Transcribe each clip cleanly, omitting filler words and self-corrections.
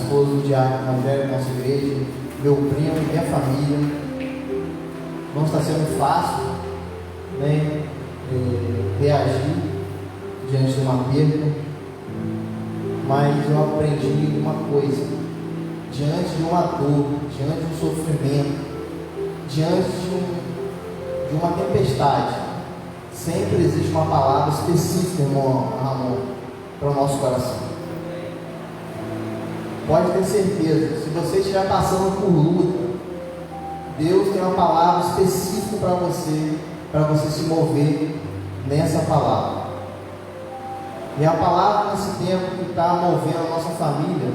esposa do diácono Rogério, nossa igreja, meu primo, minha família. Não está sendo fácil, né, reagir diante de uma perda, mas eu aprendi uma coisa: diante de uma dor, diante de um sofrimento, diante de uma tempestade, sempre existe uma palavra específica, irmão Ramon, para o nosso coração. Pode ter certeza, se você estiver passando por luta, Deus tem uma palavra específica para você se mover nessa palavra. E a palavra nesse tempo que está movendo a nossa família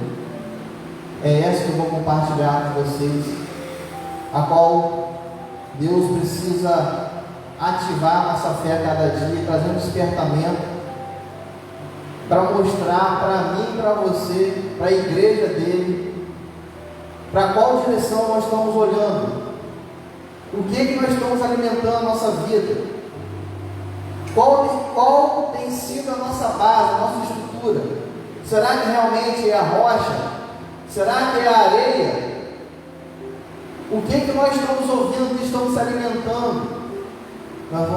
é essa que eu vou compartilhar com vocês, a qual Deus precisa ativar a nossa fé a cada dia, trazer um despertamento para mostrar para mim e para você, para a igreja dele, para qual direção nós estamos olhando, o que nós estamos alimentando a nossa vida, qual tem sido a nossa base, a nossa estrutura. Será que realmente é a rocha? Será que é a areia? O que nós estamos ouvindo, que estamos se alimentando? Nós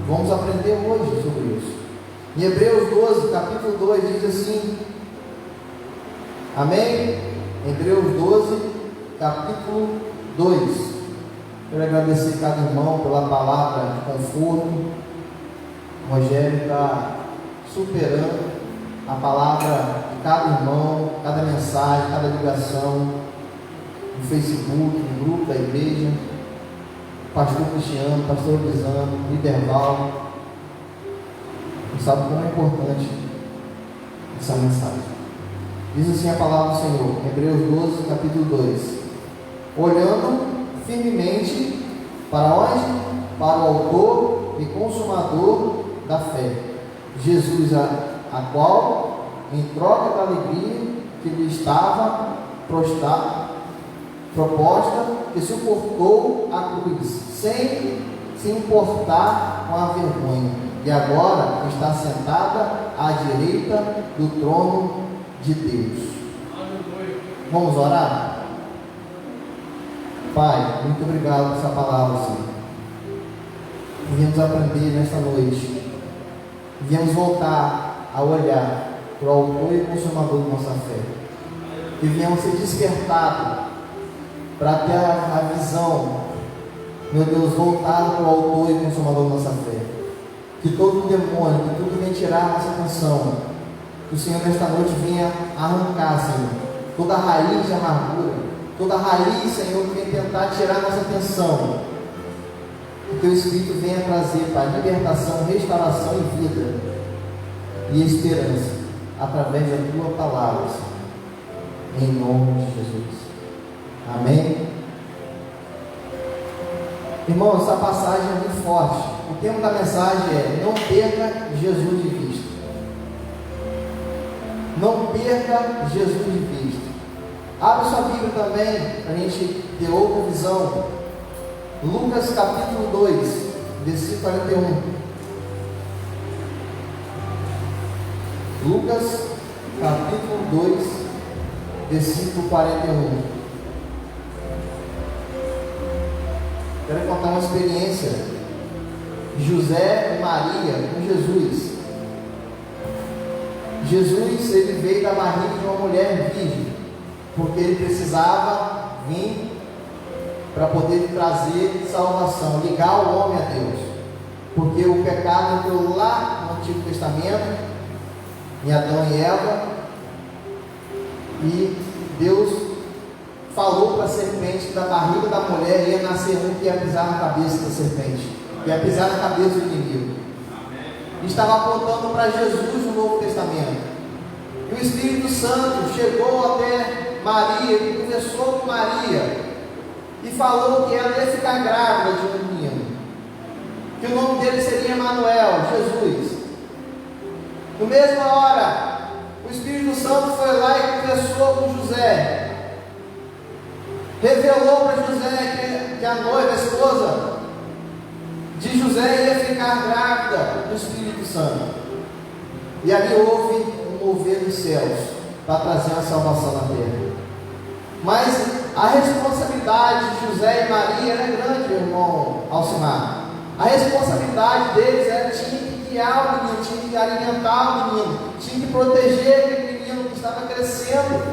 vamos aprender hoje sobre isso. Em Hebreus 12, capítulo 2, diz assim, amém? Hebreus 12, capítulo 2. Quero agradecer cada irmão pela palavra de conforto. O Rogério está superando a palavra de cada irmão, cada mensagem, cada ligação no Facebook, no grupo da igreja. Pastor Cristiano, pastor Lisandro, Liberval. Você sabe como é importante essa mensagem. Diz assim a palavra do Senhor, Hebreus 12, capítulo 2. Olhando firmemente para onde? Para o autor e consumador da fé, Jesus, a qual, em troca da alegria que lhe estava proposta, que suportou a cruz, sem se importar com a vergonha, e agora está sentada à direita do trono de Deus. Vamos orar? Pai, muito obrigado por essa palavra, Senhor. Viemos aprender nesta noite. Viemos voltar a olhar para o autor e consumador da nossa fé. E viemos ser despertados para ter a visão, meu Deus, voltada para o autor e consumador da nossa fé. Que todo demônio, que tudo vem tirar a nossa atenção, que o Senhor nesta noite venha arrancar, Senhor, toda a raiz de amargura, toda a raiz, Senhor, que vem tentar tirar a nossa atenção. Que Teu Espírito venha trazer, Pai, libertação, restauração e vida e esperança através da Tua palavra, Senhor. Em nome de Jesus. Amém? Irmão, essa passagem é muito forte. O tema da mensagem é: não perca Jesus de vista. Não perca Jesus de vista. Abre sua Bíblia também, para a gente ter outra visão. Lucas capítulo 2, versículo 41. Lucas capítulo 2, versículo 41. Quero contar uma experiência de José e Maria com Jesus. Jesus, ele veio da barriga de uma mulher virgem, porque ele precisava vir para poder trazer salvação, ligar o homem a Deus, porque o pecado entrou lá no Antigo Testamento, em Adão e Eva, e Deus falou para a serpente que da barriga da mulher ia nascer um que ia pisar na cabeça da serpente, que ia pisar na cabeça do inimigo. E estava apontando para Jesus no Novo Testamento. E o Espírito Santo chegou até Maria e conversou com Maria e falou que ela ia ficar grávida de um menino, que o nome dele seria Emanuel, Jesus. Na mesma hora, o Espírito Santo foi lá e conversou com José, revelou para José que a noiva, a esposa de José, ia ficar grávida do Espírito Santo. E ali houve um mover dos céus para trazer a salvação na terra. Mas a responsabilidade de José e Maria era grande, meu irmão Alcimar. A responsabilidade deles era, tinha que guiar o menino, tinha que alimentar o menino, tinha que proteger aquele menino que estava crescendo,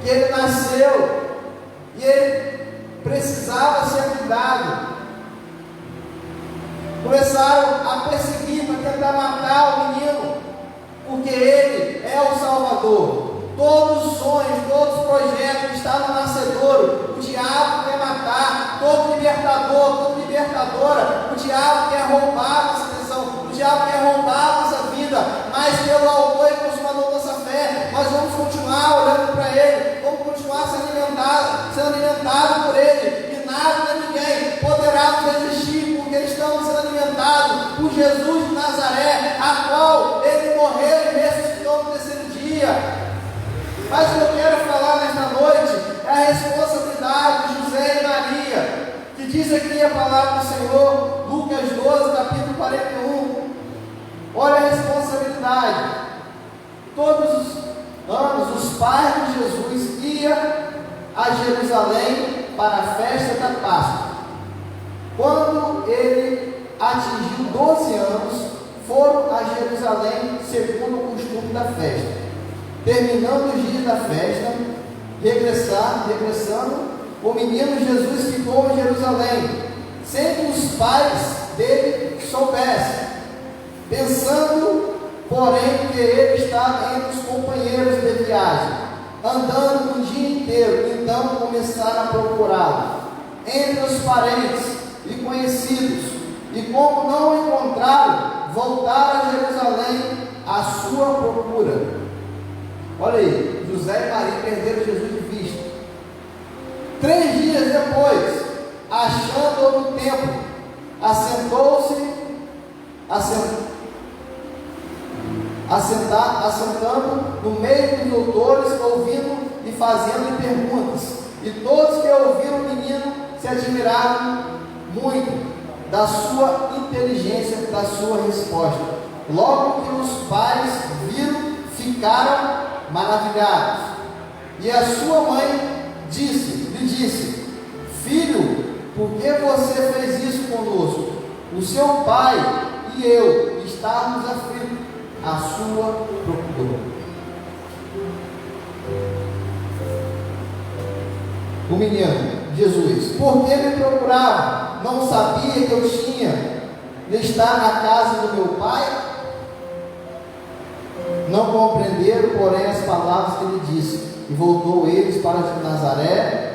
que ele nasceu, e ele precisava ser cuidado. Começaram a perseguir, para tentar matar o menino, porque ele é o Salvador. Todos os sonhos, todos os projetos que estavam no nascedouro, o diabo quer matar. Todo libertador, toda libertadora, o diabo quer roubar a nossa atenção, o diabo quer roubar a nossa vida. Mas pelo autor e consumador da nossa fé, nós vamos continuar olhando para ele, vamos continuar sendo alimentados por ele, e nada nem ninguém poderá nos resistir, porque estamos sendo alimentados por Jesus de Nazaré, a qual ele morreu e ressuscitou no terceiro dia. Mas o que eu quero falar nesta noite é a responsabilidade de José e Maria, que diz aqui a palavra do Senhor, Lucas 12, capítulo 41. Olha a responsabilidade. Todos os anos, os pais de Jesus iam a Jerusalém para a festa da Páscoa. Quando ele atingiu 12 anos, foram a Jerusalém segundo o costume da festa. Terminando os dias da festa, regressando, o menino Jesus ficou em Jerusalém, sem que os pais dele soubessem, pensando, porém, que ele estava entre os companheiros de viagem, andando o dia inteiro. Então começaram a procurá-lo entre os parentes e conhecidos, e como não o encontraram, voltaram a Jerusalém à sua procura. Olha aí, José e Maria perderam Jesus de vista. 3 dias depois, achando-o no templo, assentando no meio dos doutores, ouvindo e fazendo perguntas. E todos que ouviram o menino se admiraram muito da sua inteligência, da sua resposta. Logo que os pais viram, ficaram maravilhados. E a sua mãe lhe disse: filho, por que você fez isso conosco? O seu pai e eu estávamos aflitos à sua procura. O menino, Jesus: por que me procurava? Não sabia que eu tinha de estar na casa do meu pai? Não compreenderam, porém, as palavras que ele disse, e voltou eles para Nazaré,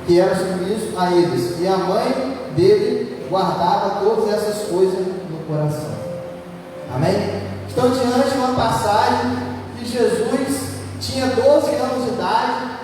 que era submisso a eles, e a mãe dele guardava todas essas coisas no coração. Amém? Estão diante de uma passagem que Jesus tinha 12 anos de idade.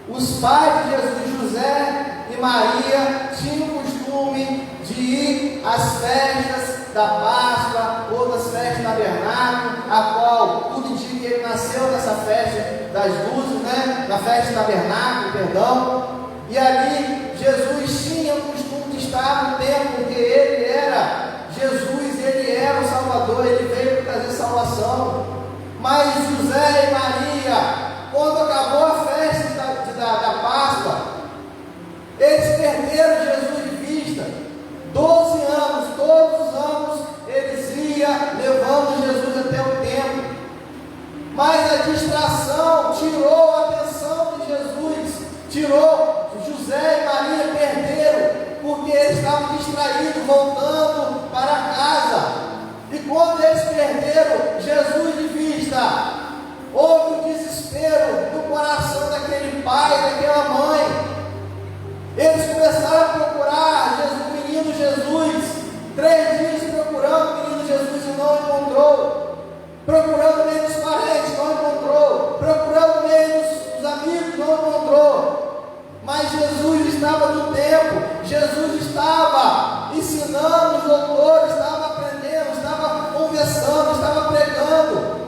Os pais de Jesus, José e Maria, tinham o costume de ir às festas da Páscoa ou das festas do tabernáculo, a qual tudo indica que ele nasceu nessa festa das luzes, né? Na festa do tabernáculo, perdão. E ali Jesus tinha o costume de estar no templo, porque ele era Jesus, ele era o Salvador, ele veio para trazer salvação. Mas José e Maria, quando acabou a festa da Páscoa, eles perderam Jesus de vista. 12 anos, todos os anos, eles iam levando Jesus até o templo. Mas a distração tirou a atenção de Jesus, tirou. José e Maria perderam, porque eles estavam distraídos, voltando para casa. E quando eles perderam Jesus de vista, houve um desespero no coração daquele pai, daquela mãe. Eles começaram a procurar o menino Jesus. 3 dias procurando o menino Jesus e não encontrou. Procurando no meio dos parentes, não encontrou. Procurando no meio dos amigos, não encontrou. Mas Jesus estava no templo. Jesus estava ensinando os doutores, estava aprendendo, estava conversando, estava pregando.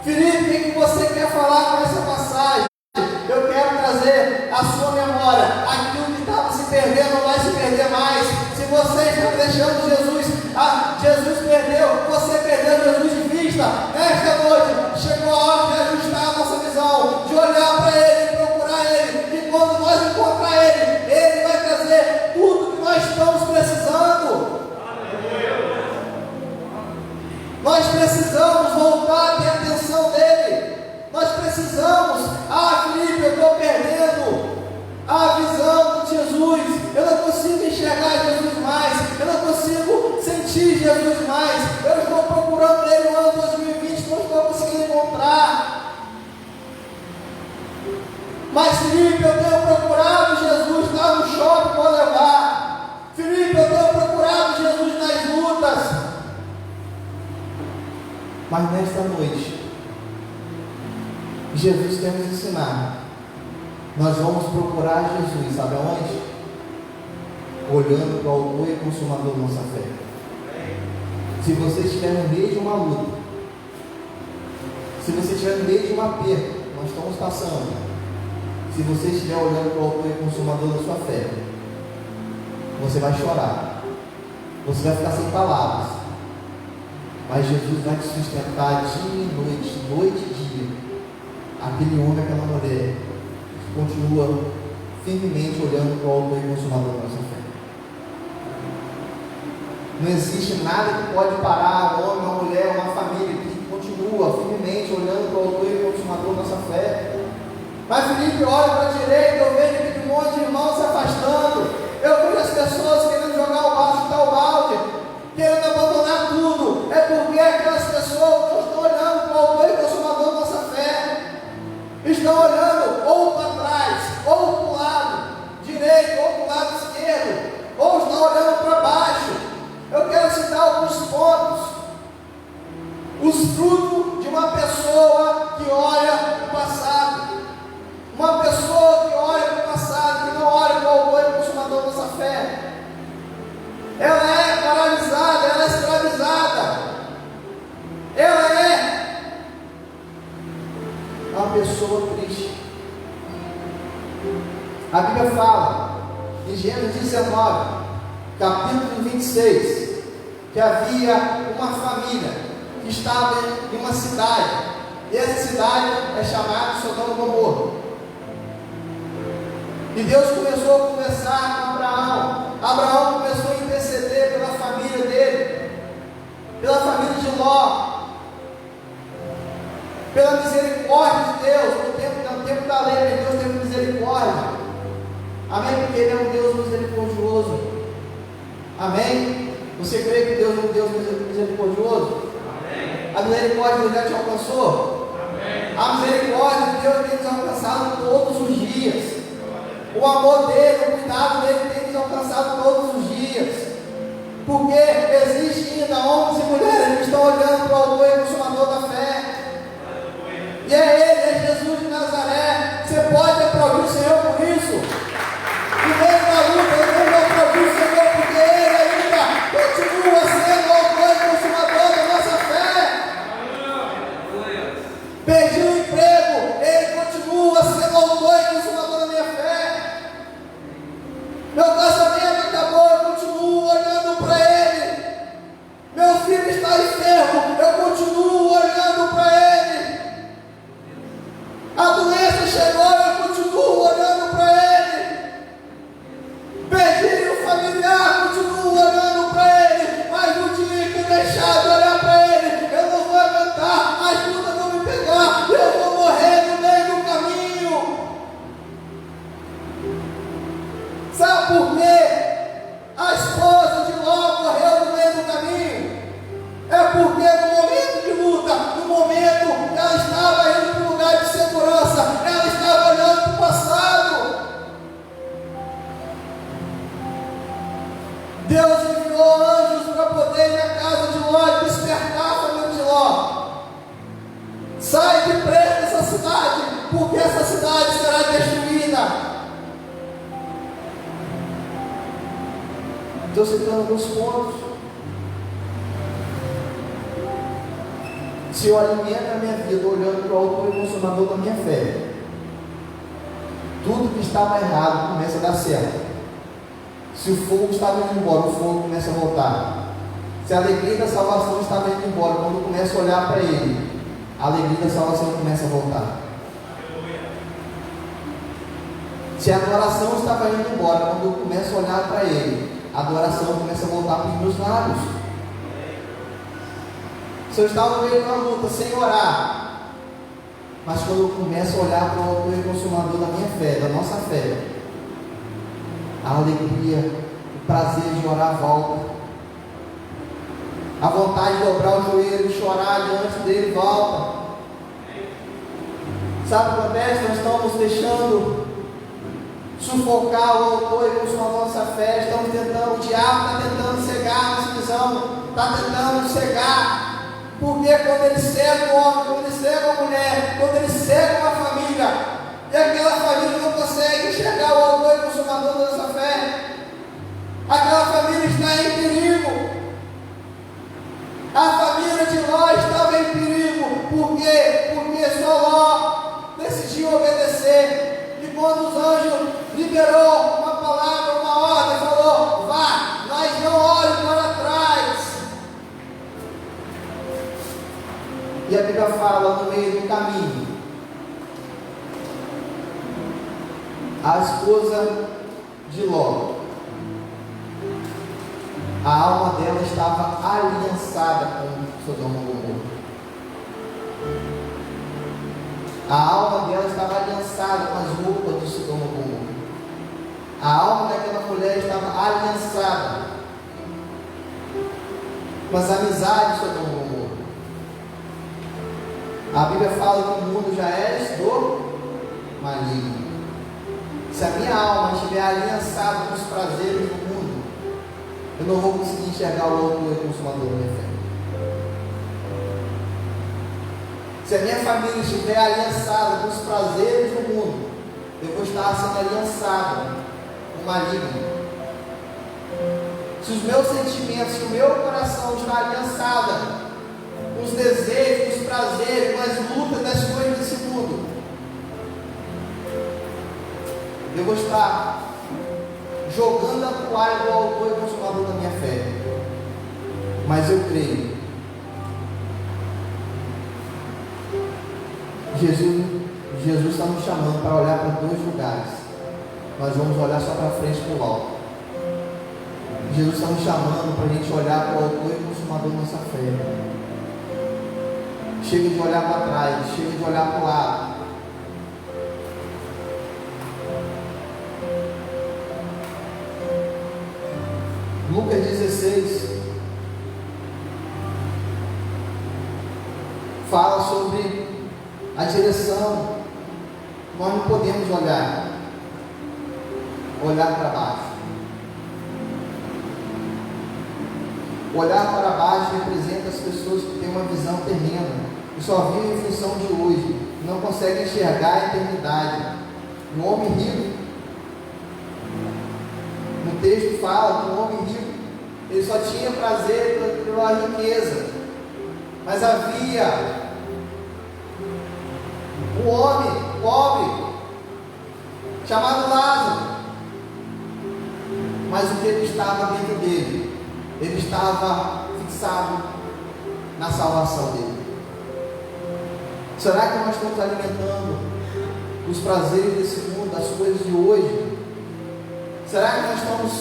Felipe, o que você quer falar com essa passagem? Eu quero trazer à sua memória aquilo que estava se perdendo, não vai se perder mais. Se você está deixando Jesus perdeu, você perdeu Jesus de vista. Nós precisamos voltar a ter a atenção dele. Nós precisamos, Felipe, eu estou perdendo a visão de Jesus, eu não consigo enxergar Jesus mais, eu não consigo sentir Jesus mais, eu estou procurando ele no ano 2020, não estou conseguindo encontrar. Mas Felipe, eu tenho procurado Jesus lá no shopping para levar. Felipe, eu tenho procurado Jesus nas lutas. Mas nesta noite, Jesus quer nos ensinar. Nós vamos procurar Jesus, sabe aonde? Olhando para o autor e consumador da nossa fé. Se você estiver no meio de uma luta, se você estiver no meio de uma perda, nós estamos passando. Se você estiver olhando para o autor e consumador da sua fé, você vai chorar, você vai ficar sem palavras, mas Jesus vai te sustentar dia e noite, noite e dia. Aquele homem, aquela mulher continua firmemente olhando para o autor e consumador da nossa fé. Não existe nada que pode parar um homem, uma mulher, uma família que continua firmemente olhando para o autor e consumador da nossa fé. Mas Felipe, olha para a direita, eu vejo aquele monte de irmãos se afastando, eu vejo as pessoas querendo jogar o balde, chutar o balde, querendo abandonar tudo. É porque aquelas pessoas não estão olhando para o autor e consumador da nossa fé, estão olhando ou para trás, ou para o lado direito, ou para o lado esquerdo, ou estão olhando para baixo. Eu quero citar alguns pontos. Os frutos de uma pessoa que olha para o passado. Uma pessoa que olha para o passado, que não olha para o autor e consumador da nossa fé. Ela é paralisada, ela é escravizada. Ela é uma pessoa triste. A Bíblia fala, em Gênesis 19, capítulo 26, que havia uma família que estava em uma cidade, e essa cidade é chamada Sodoma e Gomorra. E Deus começou a conversar com Abraão. Abraão começou a interceder pela família dele, pela família de Ló, pela misericórdia de Deus. No tempo da lei, Deus teve misericórdia. Amém? Porque Ele é um Deus misericordioso. Amém? Você crê que Deus é um Deus misericordioso? Amém. A misericórdia de Deus já te alcançou? Amém. A misericórdia de Deus tem nos alcançado todos os dias. O amor dele, o cuidado dele tem nos alcançado todos os dias. Porque existe ainda homens e mulheres que estão olhando para o autor e consumador da fé. E é Ele, é Jesus de Nazaré. Você pode aplaudir o Senhor por isso. No meio da luta, eu não vou aplaudir o Senhor, porque Ele ainda continua sendo o autor e consumador da nossa fé. Perdi o emprego, Ele continua sendo o autor e consumador da minha fé. Meu casamento acabou, eu continuo olhando para Ele. Meu filho está enfermo, eu continuo olhando para Ele. A doença chegou, eu continuo olhando para Ele. Perdi o familiar, continuo olhando para Ele. Mas no dia que eu deixar de olhar para Ele, eu não vou aguentar, as lutas vão me pegar, eu vou morrer no meio do caminho. Sabe por quê? A esposa de Ló morreu no meio do caminho. É porque no momento de luta, no momento que ela estava indo para um lugar de segurança, ela estava olhando para o passado. Deus enviou anjos para poder ir na casa de Ló e despertar a família de Ló. Sai depressa dessa cidade, porque essa cidade será destruída. Estou citando alguns pontos. Se eu alimento a minha vida olhando para o autor e consumador da minha fé, tudo que estava errado começa a dar certo. Se o fogo estava indo embora, o fogo começa a voltar. Se a alegria da salvação estava indo embora, quando eu começo a olhar para Ele, a alegria da salvação começa a voltar. Se a adoração estava indo embora, quando eu começo a olhar para Ele, a adoração começa a voltar para os meus lábios. Se eu estava no meio de uma luta sem orar, mas quando eu começo a olhar para o autor e consumador da minha fé, da nossa fé, a alegria, o prazer de orar volta, a vontade de dobrar o joelho, de chorar diante dele volta. Sabe o que acontece? Nós estamos deixando sufocar o autor e consumador da nossa fé, estamos tentando, o diabo está tentando cegar a nossa visão, está tentando cegar. Porque quando ele cega o homem, quando ele cega a mulher, quando ele cega uma família, e aquela família não consegue enxergar o autor e consumador da nossa fé, aquela família está em perigo. A família de Ló estava em perigo. Por quê? Porque só Ló decidiu obedecer. E quando os anjos liberou uma palavra, uma ordem, falou: vá, mas não olhe para trás. E a Bíblia fala no meio do caminho, a esposa de Ló, a alma dela estava aliançada com Sodoma e Gomorra. A alma dela estava aliançada com as roupas de Sodoma e Gomorra. A alma daquela mulher estava aliançada com as amizades de Sodoma e Gomorra. A Bíblia fala que o mundo já é do maligno. Se a minha alma estiver aliançada com os prazeres do mundo, eu não vou conseguir enxergar o autor e consumador da minha fé. Se a minha família estiver aliançada com os prazeres do mundo, eu vou estar sendo aliançado com o maligno. Se os meus sentimentos, se o meu coração está aliançado com os desejos, com os prazeres, com as lutas das coisas desse mundo, eu vou estar jogando a toalha do autor e consumador da minha fé. Mas eu creio, Jesus está nos chamando para olhar para dois lugares. Nós vamos olhar só para frente e para o alto. Jesus está nos chamando para a gente olhar para o autor e consumador da nossa fé. Chega de olhar para trás, chega de olhar para o lado. Lucas 16 fala sobre a direção. Nós não podemos olhar para baixo. Olhar para baixo representa as pessoas que têm uma visão terrena e só vivem em função de hoje, não conseguem enxergar a eternidade. O homem rico, no texto fala que o homem rico, ele só tinha prazer pela riqueza, mas havia um homem pobre chamado Lázaro, mas o que ele estava dentro dele? Ele estava fixado na salvação dele. Será que nós estamos alimentando os prazeres desse mundo, das coisas de hoje? Será que nós estamos,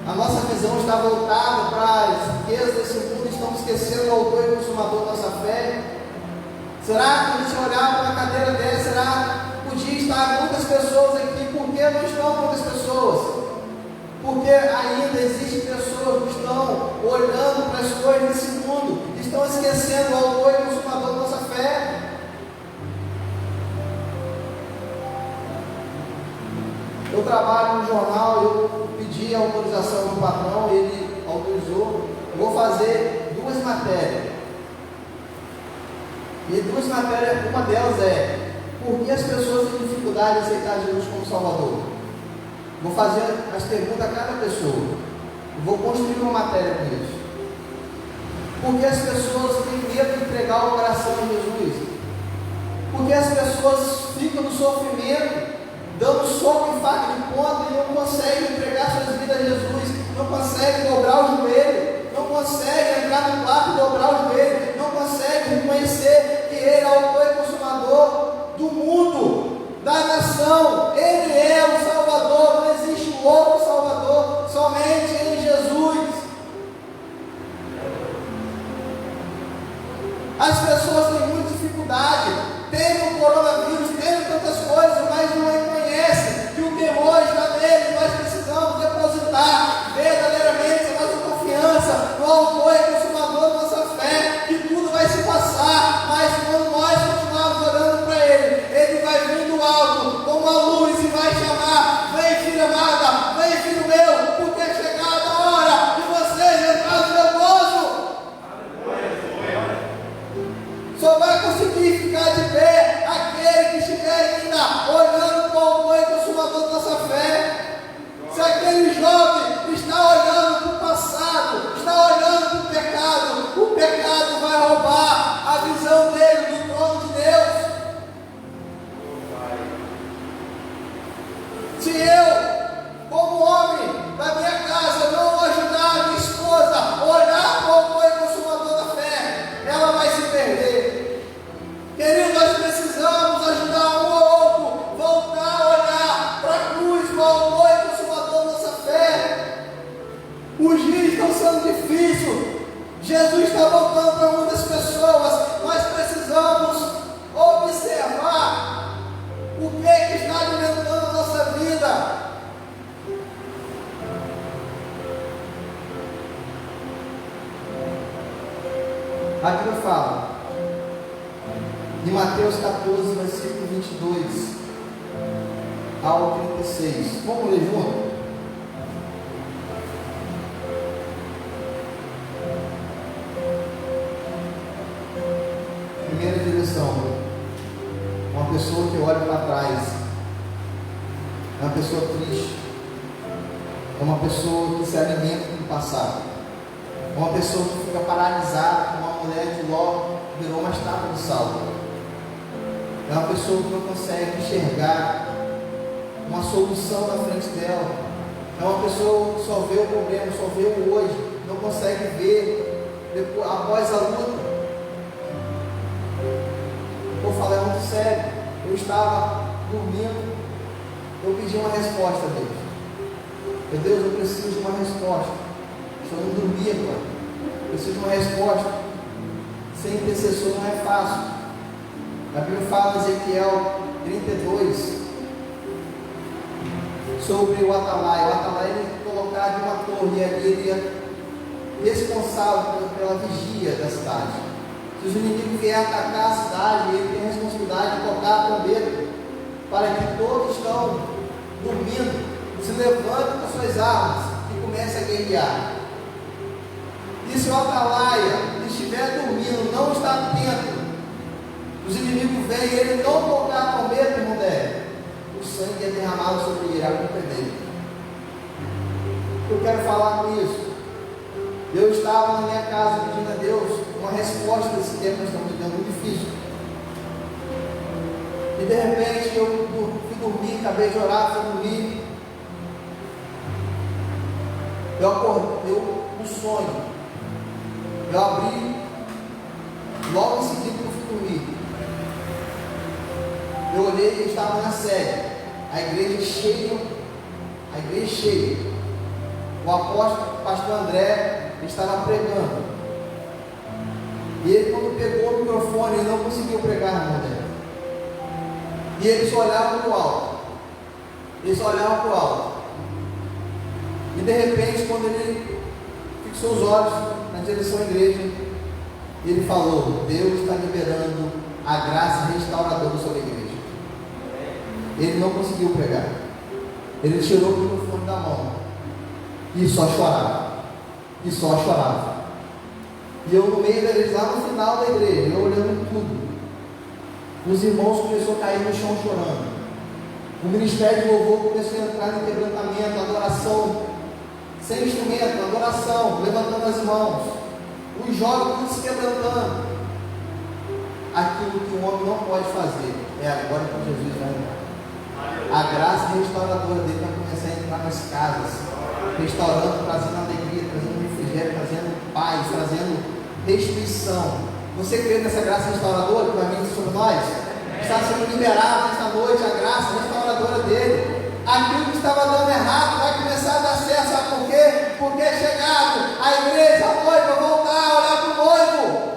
a nossa visão está voltada para as riquezas desse mundo e estamos esquecendo o autor e consumador da nossa fé? Será que a gente olhar para a cadeira dela, será que podia estar muitas pessoas aqui? Por que não estão muitas pessoas? Porque ainda existem pessoas que estão olhando para as coisas desse mundo, estão esquecendo o autor e consumador da nossa fé. Eu trabalho no jornal, eu pedi a autorização do patrão, ele autorizou. Eu vou fazer 2 matérias. E 2 matérias, uma delas é: por que as pessoas têm dificuldade de aceitar Jesus como Salvador? Vou fazer as perguntas a cada pessoa. Vou construir uma matéria com isso. Por que as pessoas têm medo de entregar o coração a Jesus? Porque as pessoas ficam no sofrimento, dando soco em faca de ponta e não conseguem entregar suas vidas a Jesus, não conseguem dobrar o joelho, não conseguem entrar no quarto e dobrar o joelho, não conseguem reconhecer que Ele é o autor e consumador do mundo, da nação. Ele é o Salvador, não existe outro Salvador, somente em Jesus. As pessoas têm muita dificuldade, têm o coronavírus, têm tantas coisas, mas não reconhecem que o temor está nele. Nós precisamos depositar verdadeiramente a nossa confiança no autor e consumador da nossa fé, que tudo vai se passar, mas quando nós continuarmos olhando para ele, ele vai vir do alto como a luz e vai chamar: vem, filha amada, vem, filho meu, porque é chegada a hora de vocês entrar no meu gozo. Só vai conseguir ficar de pé aquele que estiver ainda olhando para o autor e consumador da nossa fé. Se aquele jovem está olhando para o passado, está olhando para o pecado vai roubar a visão dele do trono de Deus. Se eu, como homem da minha casa, não ajudar a minha esposa a olhar para o autor e consumador da fé, ela vai se perder. Querido, nós precisamos ajudar um ao outro, voltar a olhar para a cruz, para o autor e consumador da nossa fé. Os dias estão sendo difíceis. Jesus está voltando para muitas pessoas. Nós precisamos observar o que está alimentando a nossa vida. A Bíblia fala, em Mateus 14, versículo 22 ao 36. Vamos ler junto? Primeira direção: uma pessoa que olha para trás é uma pessoa triste, é uma pessoa que se alimenta do passado, é uma pessoa que fica paralisada, como a mulher de Ló virou uma estátua de sal. É uma pessoa que não consegue enxergar uma solução na frente dela. É uma pessoa que só vê o problema, só vê o hoje, não consegue ver depois, após a luta. Vou falar muito sério. Eu estava dormindo, eu pedi uma resposta a Deus. Meu Deus, eu preciso de uma resposta. Eu não dormia, pai. Eu preciso de uma resposta. Sem intercessor não é fácil. A Bíblia fala em Ezequiel 32 sobre o atalaia. O atalaia ele colocava em uma torre e ele é responsável pela vigia da cidade. Se os inimigos vierem atacar a cidade, ele tem a responsabilidade de tocar a trombeta para que todos que estão dormindo se levantem com suas armas e comecem a guerrear. E se o atalaia estiver dormindo, não está atento, os inimigos vêm e ele não tocar a trombeta, irmão dele, o sangue é derramado sobre ele, a culpa é dele. Eu quero falar com isso. Eu estava na minha casa pedindo a Deus uma resposta desse tempo que nós estamos vivendo muito difícil. E de repente eu fui dormir, acabei de orar, fui dormir. Eu acordei, um sonho. Eu abri, logo em seguida que eu fui dormir. Eu olhei e estava na sede, a igreja cheia. O apóstolo, o pastor André, estava pregando. E ele, quando pegou o microfone, ele não conseguiu pregar na mão dele. E ele só olhava para o alto. E de repente, quando ele fixou os olhos na direção da igreja, ele falou: Deus está liberando a graça restauradora sobre a igreja. Ele não conseguiu pregar. Ele tirou o microfone da mão e só chorava. E eu no meio da igreja, lá no final da igreja, eu olhando tudo. Os irmãos começaram a cair no chão chorando. O ministério de louvor começou a entrar no quebrantamento, adoração, sem instrumento, adoração, levantando as mãos. Os jovens tudo se quebrantando. Aquilo que o homem não pode fazer é agora que Jesus vai entrar. A graça restauradora dele vai começar a entrar nas casas, restaurando, trazendo alegria, trazendo refrigério, trazendo paz, trazendo restituição. Você crê nessa graça restauradora que vai vir sobre nós? Está sendo liberada nesta noite a graça restauradora dele. Aquilo que estava dando errado vai começar a dar certo. Sabe por quê? Porque é chegado a igreja, a noiva, voltar a olhar para o noivo.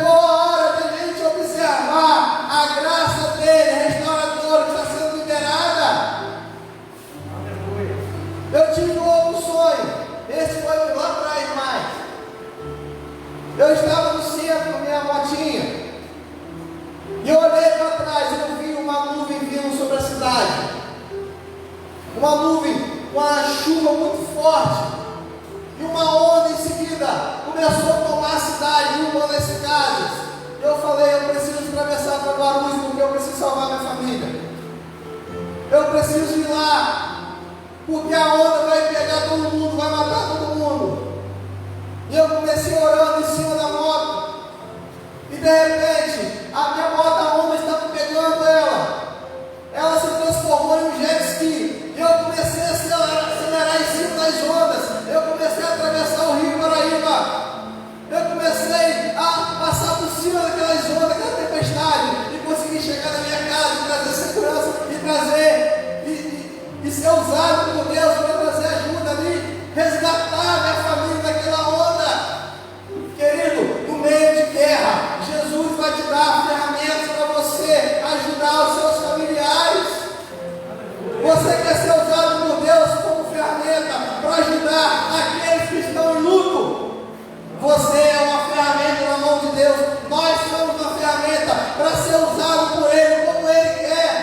Chegou a hora de a gente observar a graça dele, restauradora, que está sendo liberada. Eu tive um outro sonho. Esse foi lá atrás mais. Eu estava no centro com minha motinha. E eu olhei para trás e eu vi uma nuvem vindo sobre a cidade. Uma nuvem com uma chuva muito forte. E uma onda em seguida começou a tomar a cidade, derrubando as casas. Eu falei, eu preciso atravessar para Guarulhos porque eu preciso salvar minha família. Eu preciso ir lá, porque a onda vai pegar todo mundo, vai matar todo mundo. E eu comecei orando em cima da moto. E de repente, a minha moto, a onda estava pegando ela. Ela se transformou em um jet ski. E eu comecei a acelerar em cima das ondas. Eu comecei a atravessar o Rio Paraíba. Eu comecei a passar por cima daquelas ondas, daquela tempestade. E consegui chegar na minha casa, e trazer segurança, e trazer, e ser usado por Deus para trazer ajuda ali. Resgatar minha família daquela onda. Querido, no meio de guerra, Jesus vai te dar ferramentas para você ajudar os seus familiares. Você quer ser usado por Deus como ferramenta para ajudar aqueles que estão em luto? Você é uma ferramenta na mão de Deus. Nós somos uma ferramenta para ser usado por Ele como Ele quer.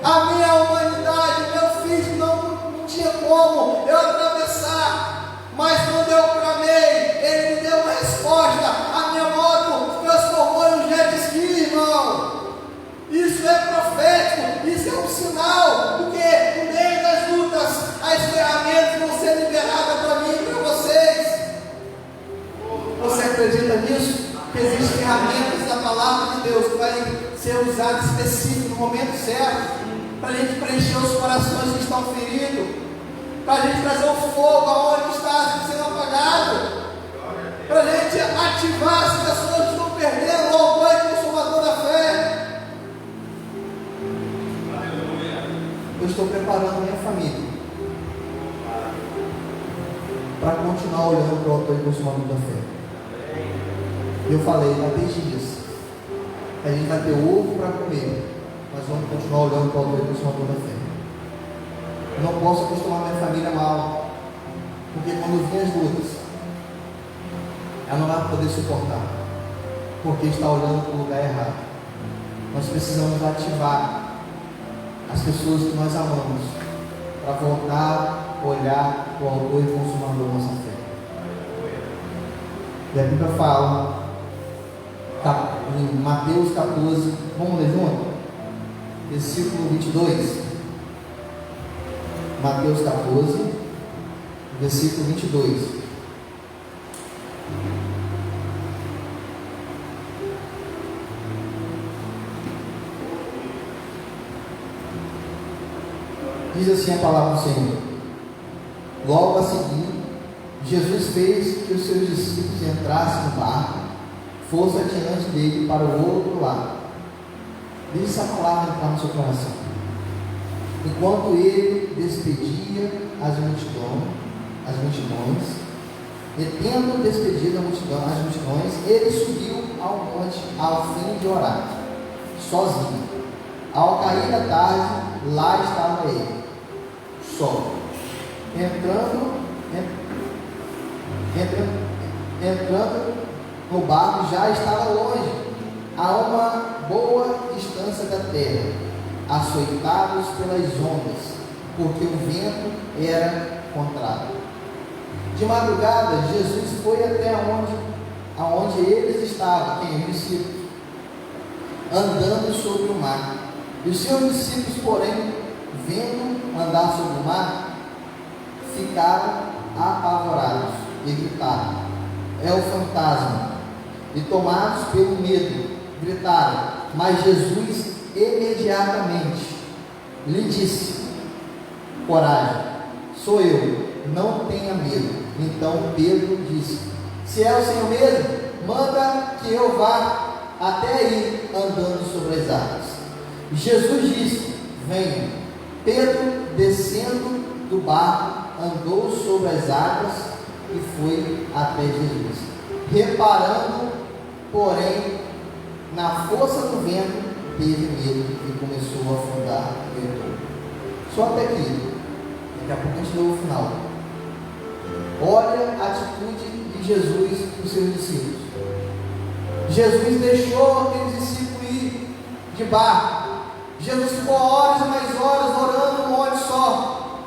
A minha humanidade, meu físico não tinha como eu atravessar. Mas quando eu clamei, Ele me deu uma resposta. A minha moto se transformou em um jet ski, irmão. Isso é profético, isso é um sinal, porque no meio das lutas, as ferramentas vão ser liberadas para mim e para vocês. Você acredita nisso? Que existem ferramentas da palavra de Deus que vai ser usadas específico no momento certo, para a gente preencher os corações que estão feridos, para a gente trazer o fogo aonde está sendo apagado, para a gente ativar as pessoas que estão perdendo o banho consumador da fé. Eu estou preparando minha família para continuar olhando para o autor e consumador da fé. Eu falei lá desde isso. A gente vai ter ovo para comer, mas vamos continuar olhando para o autor e consumador da fé. Eu não posso acostumar minha família mal, porque quando vem as lutas, ela não vai poder suportar, porque está olhando para o lugar errado. Nós precisamos ativar as pessoas que nós amamos, para voltar a olhar para o autor e consumador da nossa fé. E a Bíblia fala, em Mateus 14, vamos ler junto? Versículo 22. Mateus 14, versículo 22. Diz assim a palavra do Senhor. Logo a seguir, Jesus fez que os seus discípulos entrassem no barco, fossem adiante dele para o outro lado. Deixe essa palavra entrar no seu coração. Enquanto ele despedia as multidões, e tendo despedido as multidões, ele subiu ao monte ao fim de orar, sozinho. Ao cair da tarde, lá estava ele, só. Entrando no barco, já estava longe, a uma boa distância da terra, açoitados pelas ondas, porque o vento era contrário. De madrugada, Jesus foi até aonde eles estavam, os discípulos, andando sobre o mar. E os seus discípulos, porém, vendo andar sobre o mar, ficaram apavorados e gritaram: é o fantasma! E tomados pelo medo, gritaram. Mas Jesus imediatamente lhe disse: coragem, sou eu, não tenha medo. Então Pedro disse: se é o Senhor mesmo, manda que eu vá até aí andando sobre as águas. Jesus disse: venha. Pedro, descendo do barco, andou sobre as águas e foi até Jesus. Reparando porém, na força do vento, teve medo e começou a afundar e gritou. Só até aqui. Daqui a pouco a gente lê o final. Olha a atitude de Jesus e dos seus discípulos. Jesus deixou aqueles discípulos ir de barco. Jesus ficou horas e mais horas orando num monte só.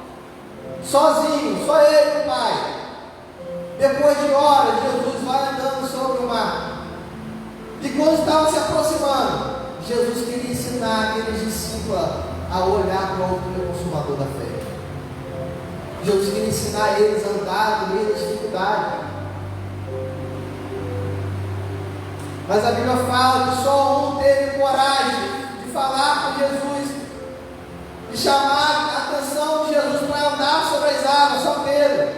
Sozinho, só ele e o Pai. Depois de horas, Jesus vai andando sobre o mar. E quando estava se aproximando, Jesus queria ensinar aqueles discípulos a olhar para o autor e consumador da fé. Jesus queria ensinar eles a andar no meio da dificuldade. Mas a Bíblia fala que só um teve coragem de falar com Jesus, de chamar a atenção de Jesus para andar sobre as águas, só Pedro.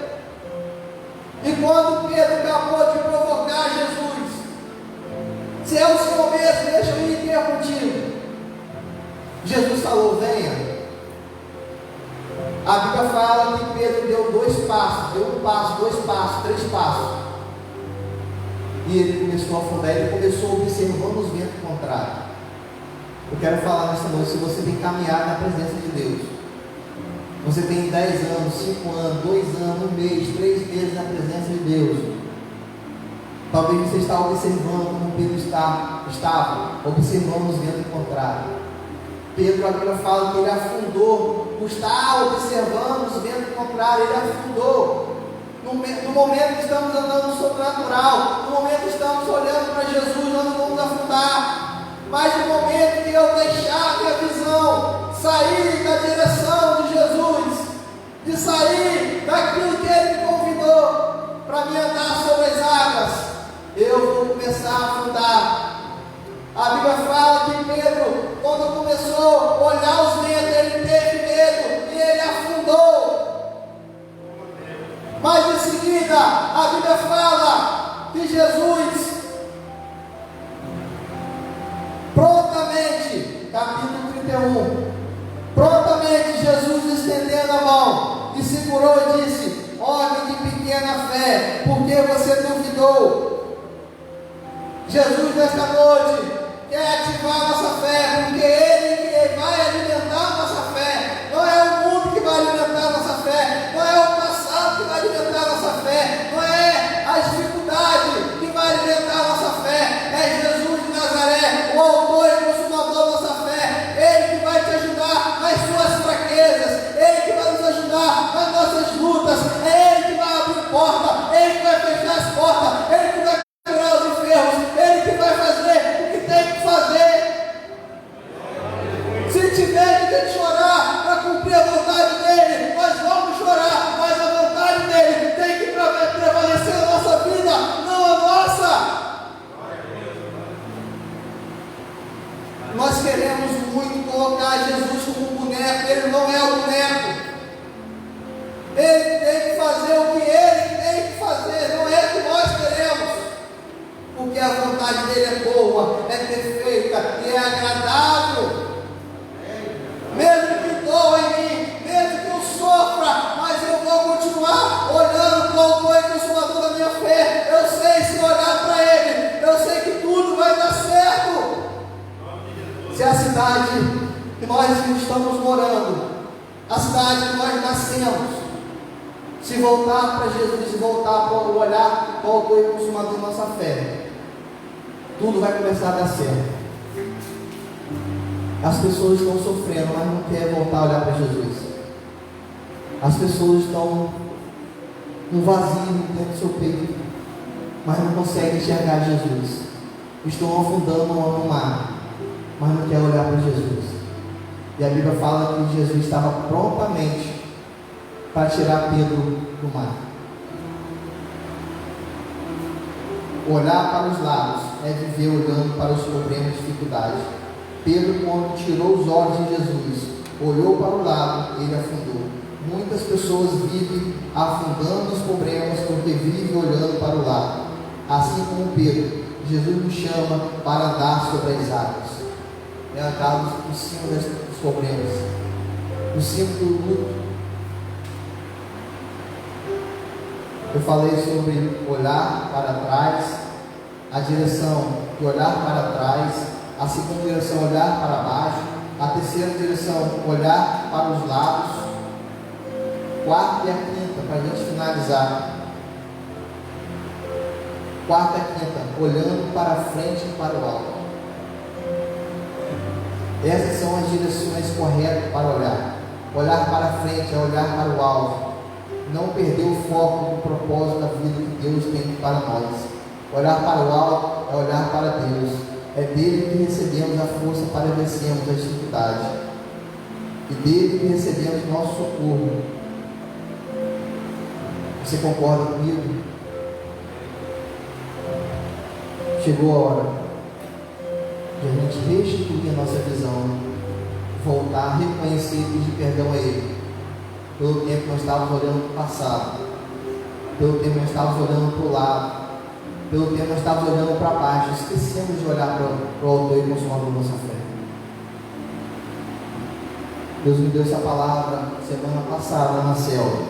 E quando Pedro acabou de provocar Jesus, se é o Senhor mesmo, deixa eu ir ter contigo. Jesus falou, venha. A Bíblia fala que Pedro deu 2 passos, deu 1 passo, 2 passos, 3 passos. E ele começou a afundar, ele começou observando os ventos contrários. Eu quero falar nesta noite, se você tem caminhado na presença de Deus, você tem 10 anos, 5 anos, 2 anos, 1 mês, 3 meses na presença de Deus, talvez você está observando como Pedro estava observando os ventos contrários. Pedro, a Bíblia fala que ele afundou, não está observando os ventos contrários, ele afundou. No momento que estamos andando no sobrenatural, no momento que estamos olhando para Jesus, nós não vamos afundar. Mas no momento que eu deixar minha visão sair da direção de Jesus, de sair daquilo que Ele me convidou para me andar sobre as águas, eu vou começar a afundar. A Bíblia fala que Pedro, quando começou a olhar os ventos, ele teve medo e ele afundou. Mas em seguida, a Bíblia fala que Jesus, prontamente, capítulo 31, prontamente Jesus estendendo a mão e segurou e disse: homem de pequena fé, por que você duvidou? Jesus nesta noite quer ativar a nossa fé, porque Ele que vai alimentar a nossa fé. Não é o mundo que vai alimentar a nossa fé, não é o passado que vai alimentar a nossa fé, não é a dificuldade que vai alimentar a nossa fé, é Jesus de Nazaré, o autor e consumador da nossa fé. Ele que vai te ajudar nas suas fraquezas, Ele que vai nos ajudar nas nossas lutas, é Ele que vai abrir porta, Ele que vai fechar as portas, Ele que vai curar os enfermos, Ele que vai fazer o que tem que fazer. Se tiver que chorar para cumprir a vontade dEle, nós vamos chorar, mas a vontade dEle tem que prevalecer na nossa vida, não a nossa. Nós queremos muito colocar Jesus como um boneco, Ele não é o boneco. Ele tem que fazer o que Ele tem que fazer, não é o que nós queremos. Porque a vontade dEle é boa, é perfeita e é agradável. Mesmo que doa em mim, mesmo que eu sofra, mas eu vou continuar olhando para o autor e consumador da minha fé. Eu sei, se olhar para Ele, eu sei que tudo vai dar certo. Se a cidade que nós estamos morando, a cidade que nós nascemos, se voltar para Jesus, se voltar para olhar para o autor e consumador da nossa fé, tudo vai começar a dar certo. As pessoas estão sofrendo, mas não querem voltar a olhar para Jesus. As pessoas estão com um vazio dentro do seu peito, mas não conseguem enxergar Jesus. Estão afundando no mar, mas não querem olhar para Jesus. E a Bíblia fala que Jesus estava prontamente para tirar Pedro do mar. Olhar para os lados é viver olhando para os problemas e dificuldades. Pedro, quando tirou os olhos de Jesus, olhou para o lado, ele afundou. Muitas pessoas vivem afundando os problemas porque vivem olhando para o lado. Assim como Pedro, Jesus nos chama para andar sobre as águas. É andar por cima dos problemas, por cima do luto. Eu falei sobre olhar para trás, a direção de olhar para trás, a segunda direção, olhar para baixo, a terceira direção, olhar para os lados, quarta e a quinta, para a gente finalizar. Quarta e quinta, olhando para frente e para o alto. Essas são as direções corretas para olhar. Olhar para frente é olhar para o alto. Não perder o foco do propósito da vida que Deus tem para nós. Olhar para o alto é olhar para Deus. É dele que recebemos a força para vencermos as dificuldades. E dele que recebemos nosso socorro. Você concorda comigo? Chegou a hora de a gente restituir a nossa visão, voltar a reconhecer e pedir perdão a Ele, pelo tempo que nós estávamos olhando para o passado, pelo tempo que nós estávamos olhando para o lado, pelo tempo que nós estávamos olhando para baixo, esquecemos de olhar para o autor e consumador da nossa fé. Deus me deu essa palavra semana passada na célula.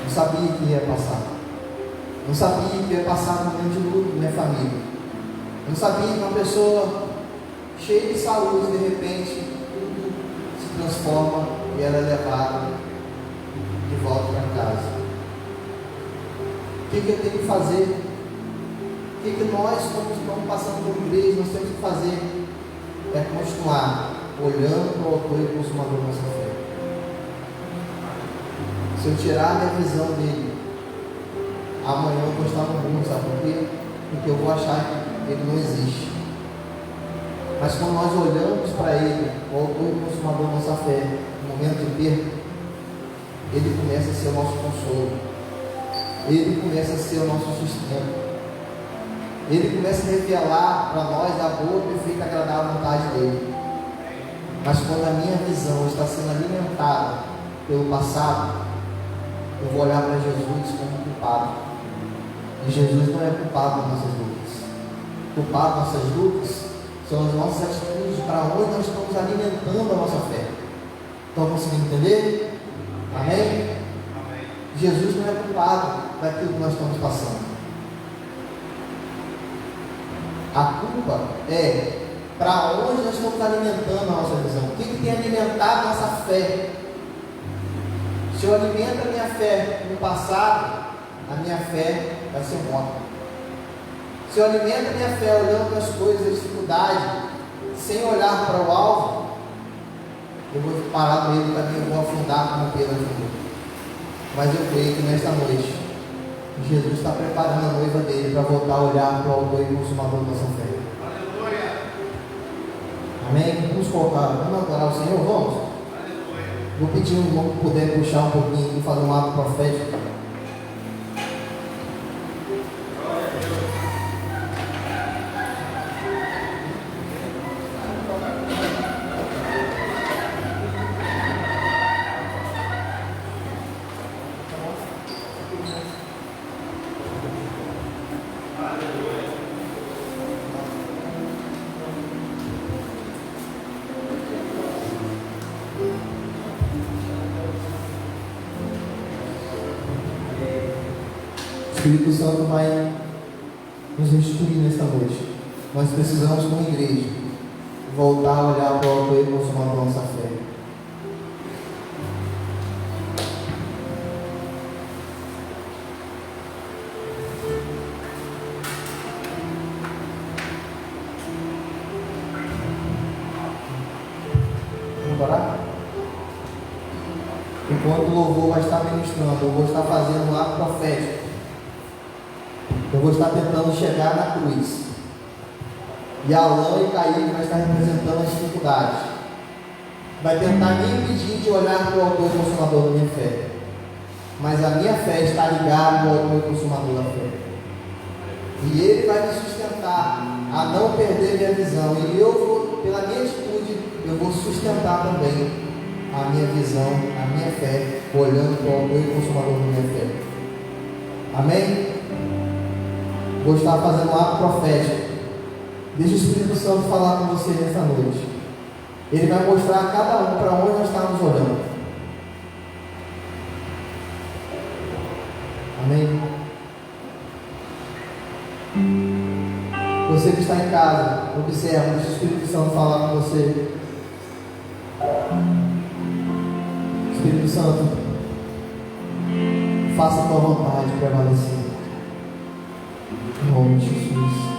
Não sabia que ia passar. Não sabia que ia passar um momento de luto na minha família. Não sabia que uma pessoa cheia de saúde, de repente, tudo se transforma e ela é levada de volta para casa. O que eu tenho que fazer? O que nós, quando estamos passando por igreja, nós temos que fazer? É continuar olhando para o autor e consumador da nossa fé. Se eu tirar a minha visão dele, amanhã eu vou estar no mundo, sabe por quê? Porque eu vou achar que ele não existe. Mas quando nós olhamos para ele, o autor e consumador da nossa fé, no momento de perda, ele começa a ser o nosso consolo. Ele começa a ser o nosso sustento. Ele começa a revelar para nós a boa, perfeita e agradável vontade dele. Mas quando a minha visão está sendo alimentada pelo passado, eu vou olhar para Jesus como culpado. E Jesus não é culpado das nossas lutas. Culpado das nossas lutas são as nossas atitudes, para onde nós estamos alimentando a nossa fé. Estão conseguindo entender? Amém? Amém. Jesus não é culpado daquilo que nós estamos passando. A culpa é para onde nós estamos alimentando a nossa visão. O que tem alimentado a nossa fé? Se eu alimento a minha fé no passado, a minha fé vai ser morta. Se eu alimento a minha fé olhando para as coisas, as dificuldades, sem olhar para o alvo, eu vou parar no meio do caminho, eu vou afundar como Pedro afundou. Mas eu creio que nesta noite, Jesus está preparando a noiva dele para voltar a olhar para o autor e consumador da nossa fé. Aleluia. Amém? Vamos colocar, vamos adorar o Senhor, vamos? Aleluia. Vou pedir um irmão que puder puxar um pouquinho e fazer um ato profético. O Espírito Santo vai nos restituir nesta noite. Nós precisamos, como igreja, voltar a olhar para o autor e consumador da nossa fé. Vamos orar? Enquanto o louvor vai estar ministrando, eu vou estar fazendo um ato profético. Eu vou estar tentando chegar na cruz. E Alain e Caíque vai estar representando as dificuldades. Vai tentar me impedir de olhar para o autor e consumador da minha fé. Mas a minha fé está ligada ao autor e consumador da fé. E ele vai me sustentar a não perder minha visão. E eu vou, pela minha atitude, eu vou sustentar também a minha visão, a minha fé, olhando para o autor e consumador da minha fé. Amém? Vou estar fazendo um ato profético. Deixa o Espírito Santo falar com você nessa noite. Ele vai mostrar a cada um para onde nós estamos olhando. Amém? Você que está em casa, observa, deixa o Espírito Santo falar com você. Espírito Santo, faça a tua vontade prevalecer. Em nome de Jesus.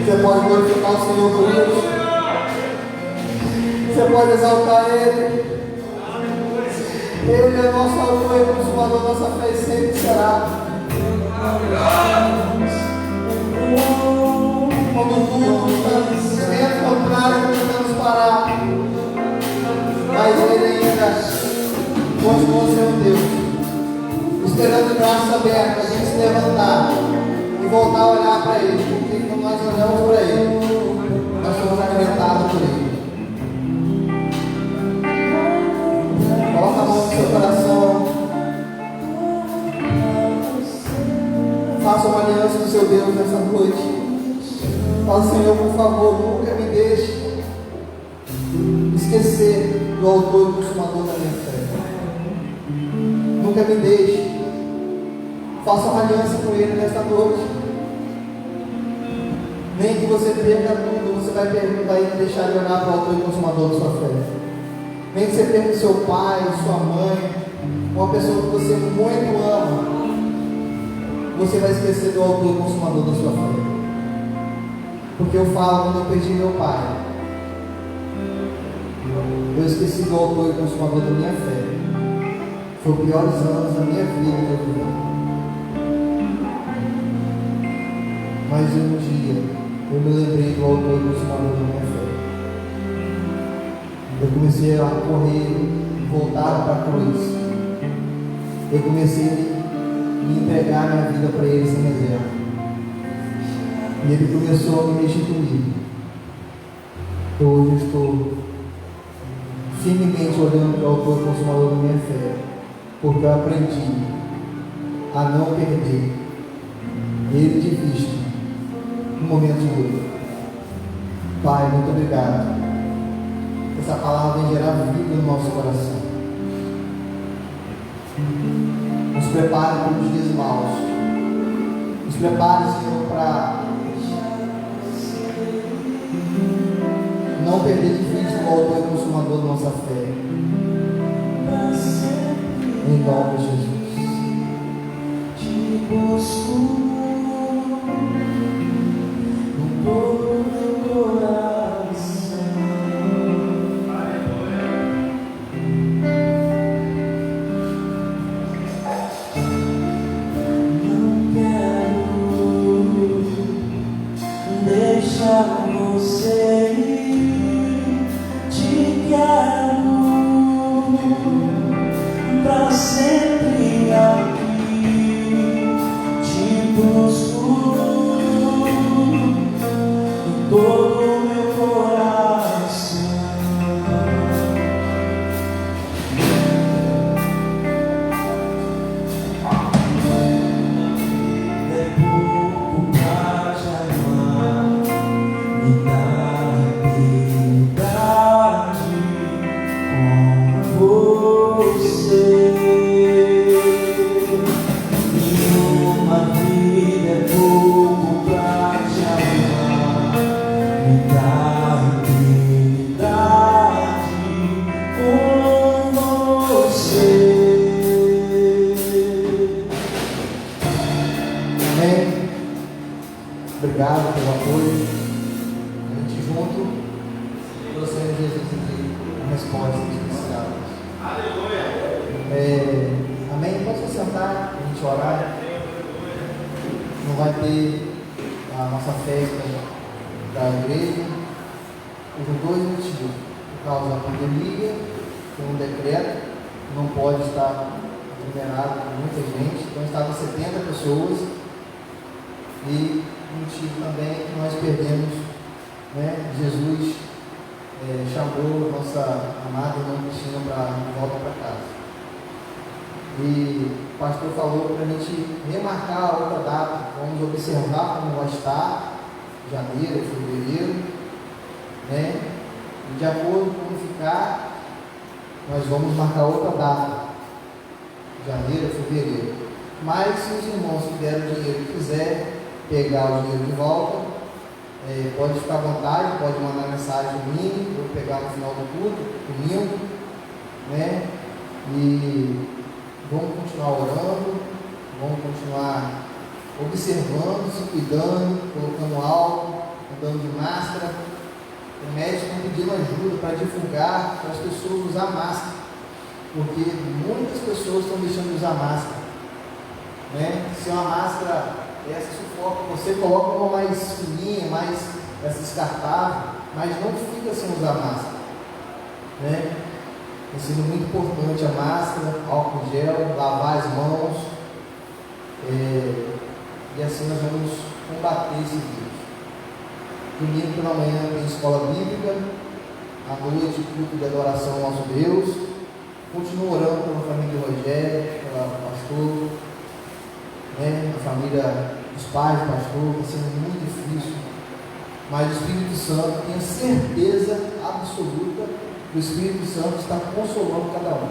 Você pode glorificar o Senhor por isso. Você pode exaltar Ele. Ele é nosso autor e consumador da nossa fé e sempre será. Quando tudo está sendo contrário, tentamos parar. Mas Ele ainda continua sendo Deus. Esperando de braços abertos, a gente se levantar e voltar a olhar para Ele. Porque quando nós olhamos para Ele, nós somos alimentados por Ele. Coloca a mão no seu coração. Fala faça uma aliança com o seu Deus nessa noite. Fala, Senhor, por favor, nunca me deixe esquecer do autor e consumador da minha fé. Nunca me deixe. Faça uma aliança com Ele nesta noite. Nem que você perca tudo, você vai perguntar e deixar de olhar para o autor e consumador da sua fé. Nem que você perca seu pai, sua mãe, uma pessoa que você muito ama, você vai esquecer do autor e consumador da sua fé. Porque eu falo, quando eu perdi meu pai, eu esqueci do autor e consumador da minha fé. Foi os piores anos da minha vida que eu vivi. Mas um dia eu me lembrei do autor e consumador da minha fé. Eu comecei a correr e voltar para a cruz. Eu comecei a me entregar minha vida para Ele sem reserva. E Ele começou a me restituir. Hoje eu estou firmemente olhando para o autor e consumador da minha fé, porque eu aprendi a não perder Ele de vista no momento de luta. Pai, muito obrigado. Essa palavra vem gerar vida no nosso coração. Nos prepare para os dias maus. Nos prepare, Senhor, para não perder de vista o autor e consumador da nossa fé. Em nome de Jesus. Te busco no todo meu coração. Não quero deixar você ir. Te quero pra sempre aqui. Te busco em todo o meu coração. É pouco pra te amar, me dá liberdade com você. E uma vida é pouco pra te amar, me dá liberdade com você. Amém. Obrigado pelo apoio. A gente junto trouxemos Jesus aqui a resposta especial. Amém? Pode se sentar, a gente orar. Não vai ter a nossa festa da igreja por 2 motivos. Por causa da pandemia, tem um decreto, não pode estar liberado com muita gente. Então estava 70 pessoas. E um motivo também é que nós perdemos, né? Jesus chamou nossa amada irmã Cristina para volta para casa. E o pastor falou para a gente remarcar a outra data. Vamos observar como vai estar, janeiro, fevereiro, né? E de acordo com como ficar, nós vamos marcar outra data, janeiro, fevereiro. Mas se os irmãos que deram dinheiro e quiser pegar o dinheiro de volta, pode ficar à vontade, pode mandar mensagem domingo, ou pegar no final do culto, domingo, né? E vamos continuar orando, vamos continuar observando, se cuidando, colocando álcool, andando de máscara. O médico está pedindo ajuda para divulgar, para as pessoas usar máscara, porque muitas pessoas estão deixando de usar máscara, né? Se uma máscara essa sufoca, você coloca uma mais fininha, mais descartável, mas não fica sem usar máscara, né? Tem sido muito importante a máscara, álcool gel, lavar as mãos, e assim nós vamos combater esse vírus. Domingo pela manhã tem escola bíblica, à noite culto de adoração ao nosso Deus. Continuo orando pela família Rogério, pelo pastor, né? A família os pais, o pastor, está sendo muito difícil. Mas o Espírito Santo, tenho certeza absoluta que o Espírito Santo está consolando cada um.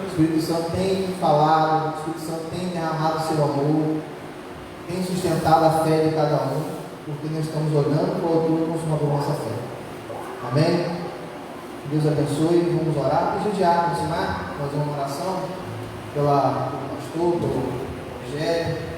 O Espírito Santo tem falado, o Espírito Santo tem derramado seu amor, tem sustentado a fé de cada um, porque nós estamos olhando para o autor consumador da nossa fé. Amém? Deus abençoe, vamos orar. Deixa o diácono ensinar, fazer uma oração pelo pastor, pelo Rogério.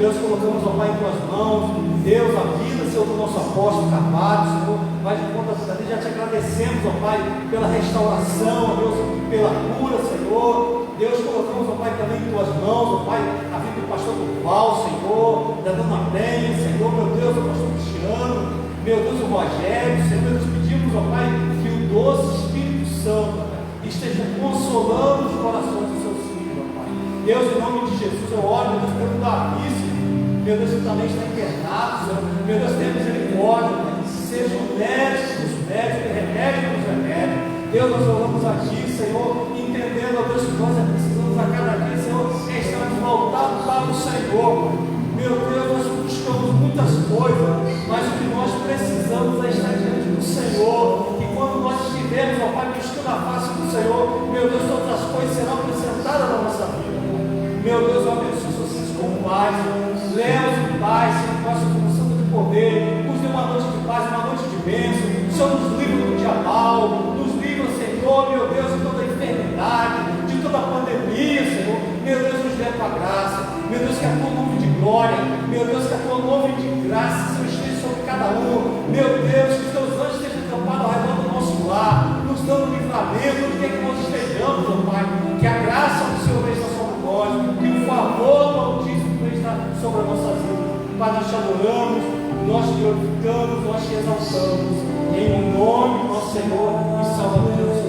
Deus, colocamos, ó Pai, em tuas mãos, Deus, a vida, Senhor, do nosso apóstolo Carvalho, Senhor, vai de conta da cidade, já te agradecemos, ó Pai, pela restauração, ó Deus, pela cura, Senhor. Deus, colocamos, ó Pai, também em tuas mãos, ó Pai, a vida do pastor Durval, Senhor, da dona Penha, Senhor, meu Deus, o pastor Cristiano, meu Deus, o Rogério, Senhor, nós pedimos, ó Pai, que o doce Espírito Santo, ó Pai, esteja consolando os corações dos seus filhos, ó Pai. Deus, em nome de Jesus, eu oro, Deus, pelo Davi, meu Deus, que também está internado, Senhor. Meu Deus, tenha misericórdia, seja o médico dos médicos, remédio dos remédios. Deus, nós oramos a Ti, Senhor, entendendo, ó Deus, que nós precisamos a cada dia, Senhor, estamos voltados para o Senhor. Meu Deus, nós buscamos muitas coisas, mas o que nós precisamos é estar diante do Senhor. E quando nós estivermos, ó Pai, buscando a face do Senhor, meu Deus, todas as coisas serão acrescentadas na nossa vida. Meu Deus, ó Deus, que vocês como pais, leva-os em paz, Senhor, nossa função de poder, nos dê uma noite de paz, uma noite de bênção. O Senhor nos livra do dia mal, nos livra, Senhor, meu Deus, de toda enfermidade, de toda pandemia, Senhor. Meu Deus, nos dê a tua graça. Meu Deus, que a tua nuvem de glória, meu Deus, que a tua nuvem de graça, Senhor, esteja sobre cada um. Meu Deus, que os teus anjos estejam acampados ao redor do nosso lar, nos dando livramento, onde quer que nós estejamos, ó Pai. Que a graça do Senhor esteja sobre nós, que o favor do Altíssimo sobre a nossa vida. Pai, nós te adoramos, nós te glorificamos, nós te exaltamos. Em nome do nosso Senhor e Salvador Jesus.